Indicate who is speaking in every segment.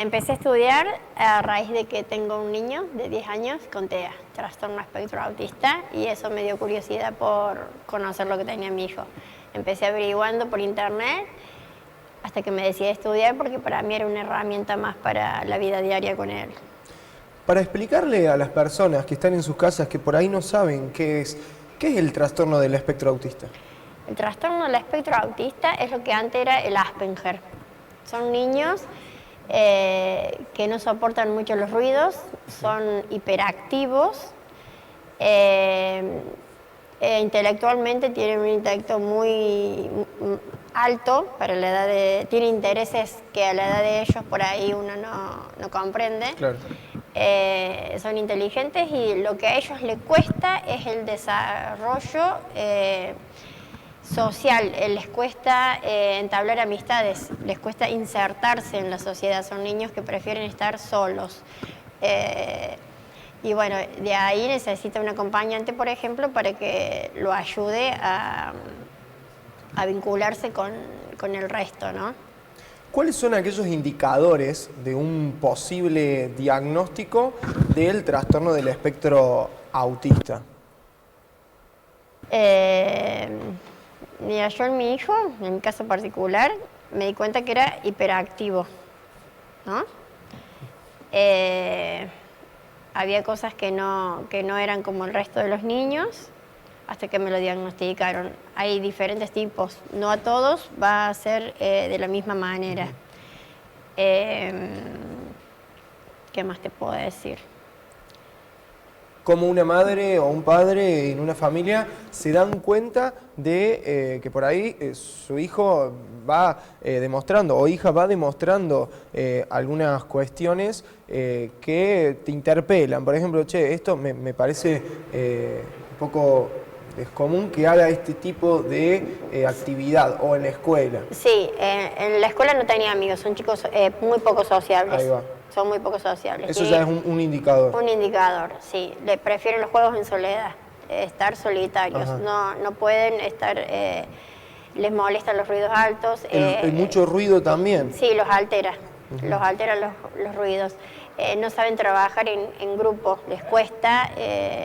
Speaker 1: Empecé a estudiar a raíz de que tengo un niño de 10 años con TEA, trastorno espectro autista, y eso me dio curiosidad por conocer lo que tenía mi hijo. Empecé averiguando por internet hasta que me decidí a estudiar porque para mí era una herramienta más para la vida diaria con él.
Speaker 2: Para explicarle a las personas que están en sus casas que por ahí no saben qué es el trastorno del espectro autista.
Speaker 1: El trastorno del espectro autista es lo que antes era el Asperger. Son niños que no soportan mucho los ruidos, son hiperactivos, intelectualmente tienen un intelecto muy alto para la edad de... Tienen intereses que a la edad de ellos por ahí uno no comprende.
Speaker 2: Claro.
Speaker 1: Son inteligentes y lo que a ellos les cuesta es el desarrollo social, les cuesta entablar amistades, les cuesta insertarse en la sociedad, son niños que prefieren estar solos. Y bueno, de ahí necesita un acompañante, por ejemplo, para que lo ayude a vincularse con el resto, ¿no?
Speaker 2: ¿Cuáles son aquellos indicadores de un posible diagnóstico del trastorno del espectro autista?
Speaker 1: Mira, yo en mi hijo, en mi caso particular, me di cuenta que era hiperactivo, ¿no? Había cosas que no eran como el resto de los niños hasta que me lo diagnosticaron. Hay diferentes tipos, no a todos va a ser de la misma manera. ¿Qué más te puedo decir?
Speaker 2: Como una madre o un padre en una familia se dan cuenta de que por ahí su hijo va demostrando o hija va demostrando algunas cuestiones que te interpelan. Por ejemplo, che, esto me parece un poco descomún que haga este tipo de actividad o en la escuela.
Speaker 1: Sí, en la escuela no tenía amigos, son chicos muy poco sociables.
Speaker 2: Ahí va.
Speaker 1: Son muy poco sociables.
Speaker 2: Eso ya es un indicador.
Speaker 1: Un indicador, sí. Le prefieren los juegos en soledad, estar solitarios. No pueden estar, les molestan los ruidos altos.
Speaker 2: El mucho ruido también.
Speaker 1: Sí, los altera, los alteran los ruidos. No saben trabajar en grupo, les cuesta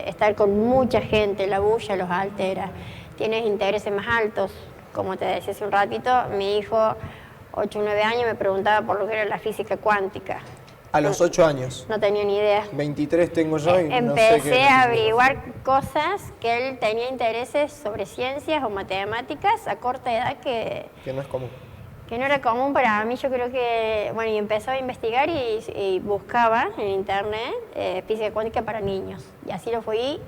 Speaker 1: estar con mucha gente, la bulla los altera. Tienen intereses más altos, como te decía hace un ratito, mi hijo, 8 o 9 años, me preguntaba por lo que era la física cuántica.
Speaker 2: A los 8 años.
Speaker 1: No tenía ni idea.
Speaker 2: 23 tengo yo y no sé qué.
Speaker 1: Empecé a averiguar cosas que él tenía intereses sobre ciencias o matemáticas a corta edad que
Speaker 2: no es común.
Speaker 1: Que no era común para mí. Yo creo que, bueno, y empezaba a investigar y buscaba en internet física cuántica para niños. Y así lo fui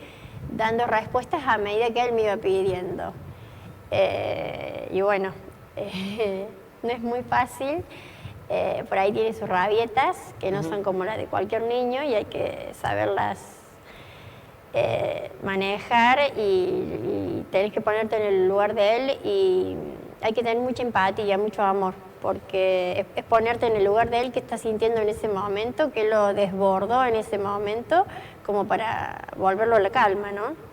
Speaker 1: dando respuestas a medida que él me iba pidiendo. Y bueno, no es muy fácil. Por ahí tiene sus rabietas, que no son como las de cualquier niño y hay que saberlas manejar y tenés que ponerte en el lugar de él y hay que tener mucha empatía, mucho amor, porque es ponerte en el lugar de él que está sintiendo en ese momento, que lo desbordó en ese momento, como para volverlo a la calma, ¿no?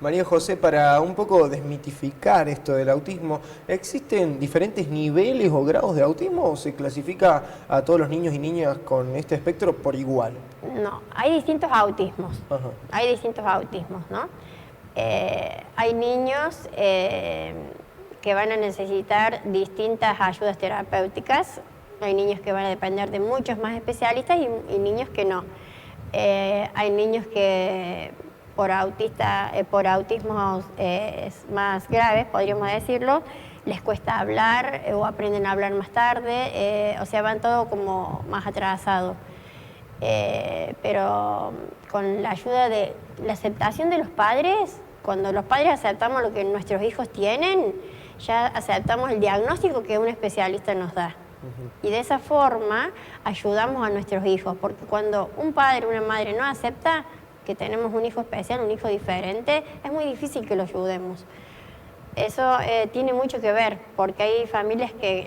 Speaker 2: María José, para un poco desmitificar esto del autismo, ¿existen diferentes niveles o grados de autismo o se clasifica a todos los niños y niñas con este espectro por igual?
Speaker 1: No, hay distintos autismos.
Speaker 2: Ajá.
Speaker 1: Hay distintos autismos, ¿no? Hay niños que van a necesitar distintas ayudas terapéuticas. Hay niños que van a depender de muchos más especialistas y niños que no. Hay niños que por autismos más graves, podríamos decirlo, les cuesta hablar o aprenden a hablar más tarde, o sea, van todo como más atrasado. Pero con la ayuda de la aceptación de los padres, cuando los padres aceptamos lo que nuestros hijos tienen, ya aceptamos el diagnóstico que un especialista nos da. Y de esa forma ayudamos a nuestros hijos, porque cuando un padre o una madre no acepta que tenemos un hijo especial, un hijo diferente, es muy difícil que lo ayudemos. Eso tiene mucho que ver, porque hay familias que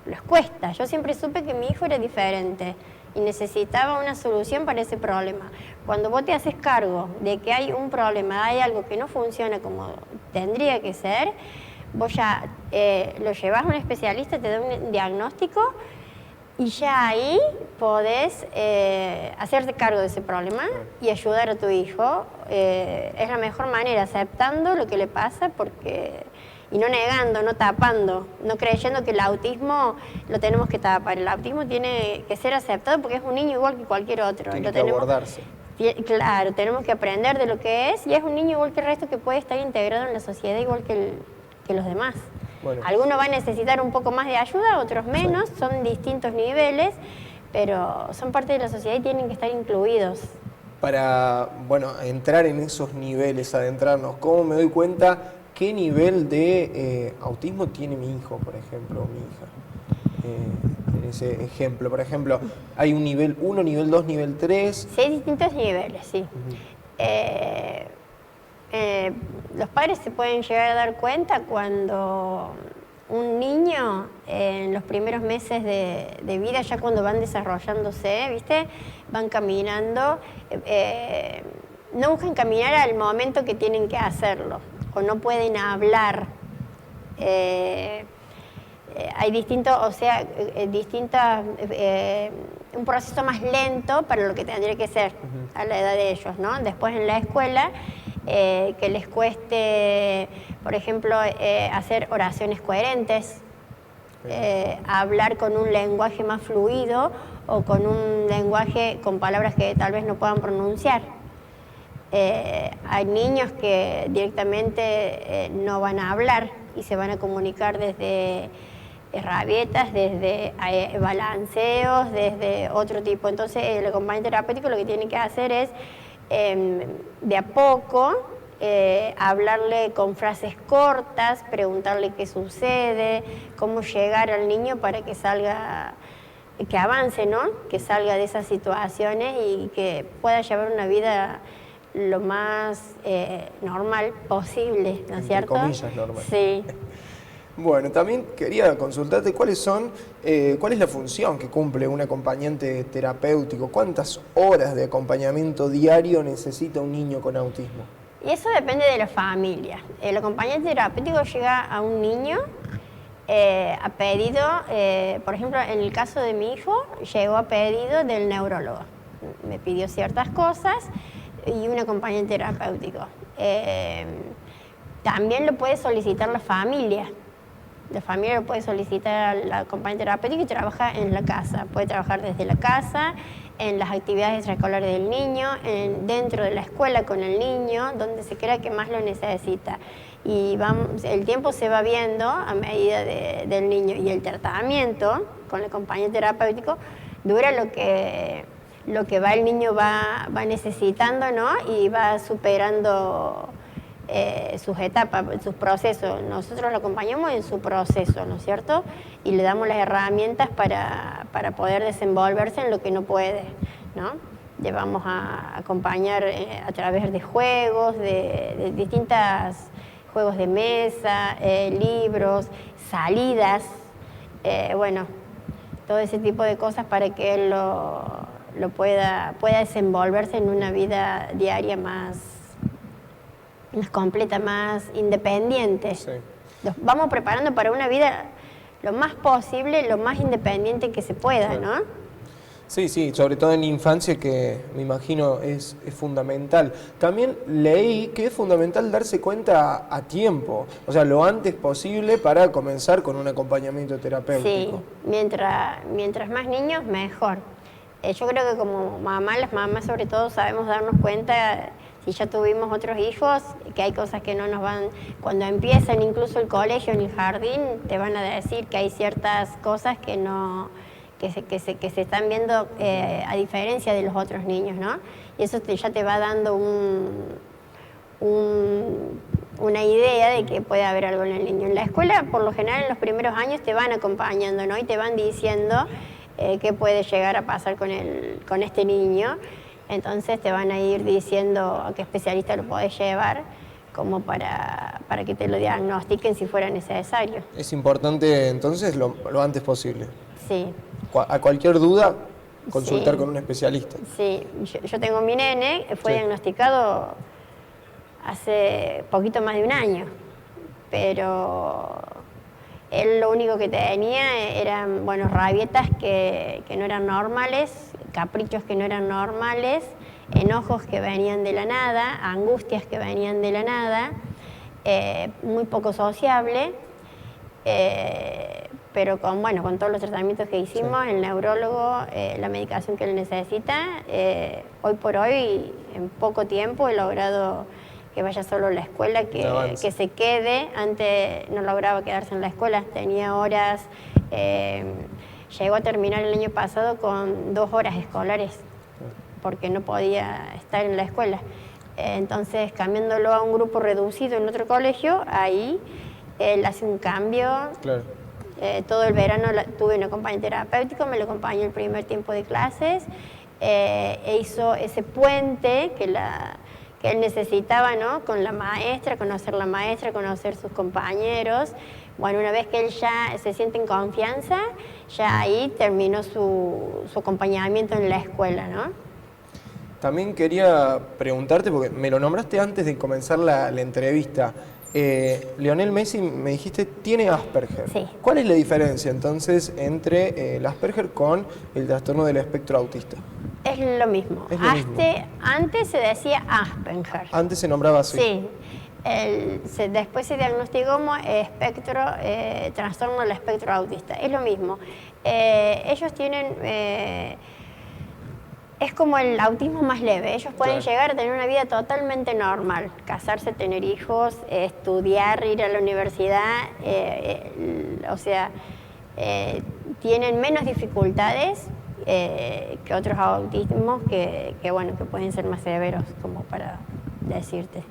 Speaker 1: les cuesta. Yo siempre supe que mi hijo era diferente y necesitaba una solución para ese problema. Cuando vos te haces cargo de que hay un problema, hay algo que no funciona como tendría que ser, vos ya lo llevas a un especialista, te da un diagnóstico Y ya ahí podés hacerte cargo de ese problema y ayudar a tu hijo. Es la mejor manera, aceptando lo que le pasa y no negando, no tapando, no creyendo que el autismo lo tenemos que tapar. El autismo tiene que ser aceptado porque es un niño igual que cualquier otro.
Speaker 2: Tiene que abordarse.
Speaker 1: Claro, tenemos que aprender de lo que es y es un niño igual que el resto que puede estar integrado en la sociedad igual que los demás. Bueno. Algunos van a necesitar un poco más de ayuda, otros menos, son distintos niveles, pero son parte de la sociedad y tienen que estar incluidos.
Speaker 2: Para, bueno, entrar en esos niveles, adentrarnos, ¿cómo me doy cuenta qué nivel de autismo tiene mi hijo, por ejemplo, o mi hija? En ese ejemplo, por ejemplo, ¿hay un nivel 1, nivel 2, nivel 3?
Speaker 1: Sí, hay distintos niveles, sí. Los padres se pueden llegar a dar cuenta cuando un niño en los primeros meses de vida, ya cuando van desarrollándose, ¿viste? Van caminando, no buscan caminar al momento que tienen que hacerlo, o no pueden hablar. Hay un proceso más lento para lo que tendría que ser a la edad de ellos, ¿no? Después en la escuela, que les cueste, por ejemplo, hacer oraciones coherentes, hablar con un lenguaje más fluido o con un lenguaje con palabras que tal vez no puedan pronunciar. Hay niños que directamente no van a hablar y se van a comunicar desde rabietas, desde balanceos, desde otro tipo. Entonces el acompañante terapéutico lo que tiene que hacer es de a poco hablarle con frases cortas, preguntarle qué sucede, cómo llegar al niño para que salga, que avance, ¿no? Que salga de esas situaciones y que pueda llevar una vida lo más normal posible, ¿no es cierto?
Speaker 2: Entre comillas, normal.
Speaker 1: Sí.
Speaker 2: Bueno, también quería consultarte cuál es la función que cumple un acompañante terapéutico, cuántas horas de acompañamiento diario necesita un niño con autismo.
Speaker 1: Y eso depende de la familia. El acompañante terapéutico llega a un niño a pedido, por ejemplo, en el caso de mi hijo, llegó a pedido del neurólogo. Me pidió ciertas cosas y un acompañante terapéutico. También lo puede solicitar la familia. La familia lo puede solicitar al acompañante terapéutico y trabaja en la casa. Puede trabajar desde la casa, en las actividades extraescolares del niño, dentro de la escuela con el niño, donde se crea que más lo necesita. Y el tiempo se va viendo a medida del niño. Y el tratamiento con el acompañante terapéutico dura lo que el niño va necesitando, ¿no? Y va superando sus etapas, sus procesos. Nosotros lo acompañamos en su proceso, ¿no es cierto? Y le damos las herramientas para poder desenvolverse en lo que no puede, ¿no? Le vamos a acompañar a través de juegos, de distintos juegos de mesa, libros, salidas, bueno, todo ese tipo de cosas para que él lo pueda desenvolverse en una vida diaria más completa, más independiente. Sí. Los vamos preparando para una vida lo más posible, lo más independiente que se pueda, sí. ¿No?
Speaker 2: Sí, sí, sobre todo en la infancia, que me imagino es fundamental. También leí que es fundamental darse cuenta a tiempo, o sea, lo antes posible para comenzar con un acompañamiento terapéutico.
Speaker 1: Sí, mientras más niños, mejor. Yo creo que como mamá, las mamás sobre todo sabemos darnos cuenta, si ya tuvimos otros hijos, que hay cosas que no nos van, cuando empiezan incluso el colegio, en el jardín, te van a decir que hay ciertas cosas que no, que se están viendo a diferencia de los otros niños, ¿no? Y eso ya te va dando una idea de que puede haber algo en el niño. En la escuela, por lo general, en los primeros años te van acompañando, ¿no? Y te van diciendo qué puede llegar a pasar con este niño. Entonces te van a ir diciendo a qué especialista lo podés llevar, como para que te lo diagnostiquen si fuera necesario.
Speaker 2: Es importante entonces lo antes posible.
Speaker 1: Sí.
Speaker 2: A cualquier duda, consultar sí. Con un especialista.
Speaker 1: Sí, yo tengo mi nene, fue sí. Diagnosticado hace poquito más de un año, pero Él lo único que tenía eran, bueno, rabietas que no eran normales, caprichos que no eran normales, enojos que venían de la nada, angustias que venían de la nada, muy poco sociable, pero con todos los tratamientos que hicimos, sí, el neurólogo, la medicación que él necesita, hoy por hoy, en poco tiempo, he logrado que vaya solo a la escuela, que se quede. Antes no lograba quedarse en la escuela, tenía horas, llegó a terminar el año pasado con 2 horas escolares, porque no podía estar en la escuela. Entonces, cambiándolo a un grupo reducido en otro colegio, ahí él hace un cambio. Claro. Todo el verano tuve un acompañante terapéutico, me lo acompañó el primer tiempo de clases, e hizo ese puente que él necesitaba, ¿no? Con la maestra, conocer sus compañeros. Bueno, una vez que él ya se siente en confianza, ya ahí terminó su acompañamiento en la escuela, ¿no?
Speaker 2: También quería preguntarte, porque me lo nombraste antes de comenzar la entrevista, Lionel Messi, me dijiste, tiene Asperger.
Speaker 1: Sí.
Speaker 2: ¿Cuál es la diferencia entonces entre el Asperger con el trastorno del espectro autista?
Speaker 1: Es lo mismo. Antes se decía Asperger.
Speaker 2: Antes se nombraba así.
Speaker 1: Sí. Después se diagnosticó como trastorno del espectro autista. Es lo mismo. Ellos tienen... es como el autismo más leve. Ellos pueden llegar a tener una vida totalmente normal. Casarse, tener hijos, estudiar, ir a la universidad. Tienen menos dificultades que otros autismos que pueden ser más severos, como para decirte.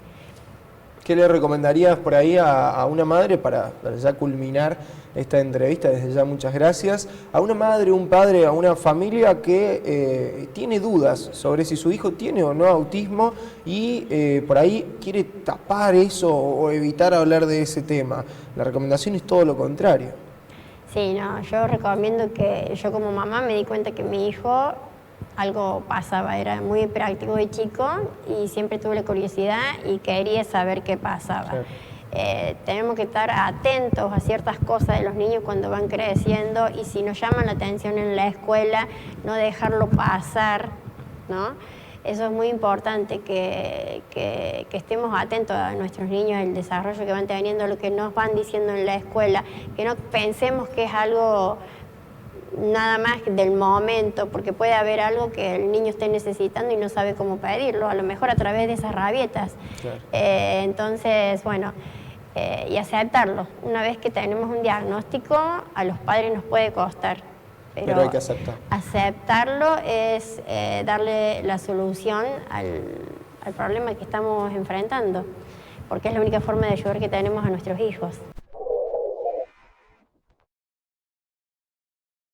Speaker 2: ¿Qué le recomendarías por ahí a una madre, para ya culminar esta entrevista, desde ya muchas gracias, a una madre, un padre, a una familia que tiene dudas sobre si su hijo tiene o no autismo y por ahí quiere tapar eso o evitar hablar de ese tema? La recomendación es todo lo contrario.
Speaker 1: Sí, no, yo recomiendo que yo como mamá me di cuenta que mi hijo algo pasaba, era muy hiperactivo de chico y siempre tuve la curiosidad y quería saber qué pasaba. Sí. Tenemos que estar atentos a ciertas cosas de los niños cuando van creciendo y si nos llaman la atención en la escuela, no dejarlo pasar, ¿no? Eso es muy importante, que estemos atentos a nuestros niños, el desarrollo que van teniendo, lo que nos van diciendo en la escuela, que no pensemos que es algo nada más del momento, porque puede haber algo que el niño esté necesitando y no sabe cómo pedirlo, a lo mejor a través de esas rabietas. Claro. Entonces, y aceptarlo. Una vez que tenemos un diagnóstico, a los padres nos puede costar. Pero
Speaker 2: hay que aceptar.
Speaker 1: Aceptarlo es darle la solución al problema que estamos enfrentando, porque es la única forma de ayudar que tenemos a nuestros hijos.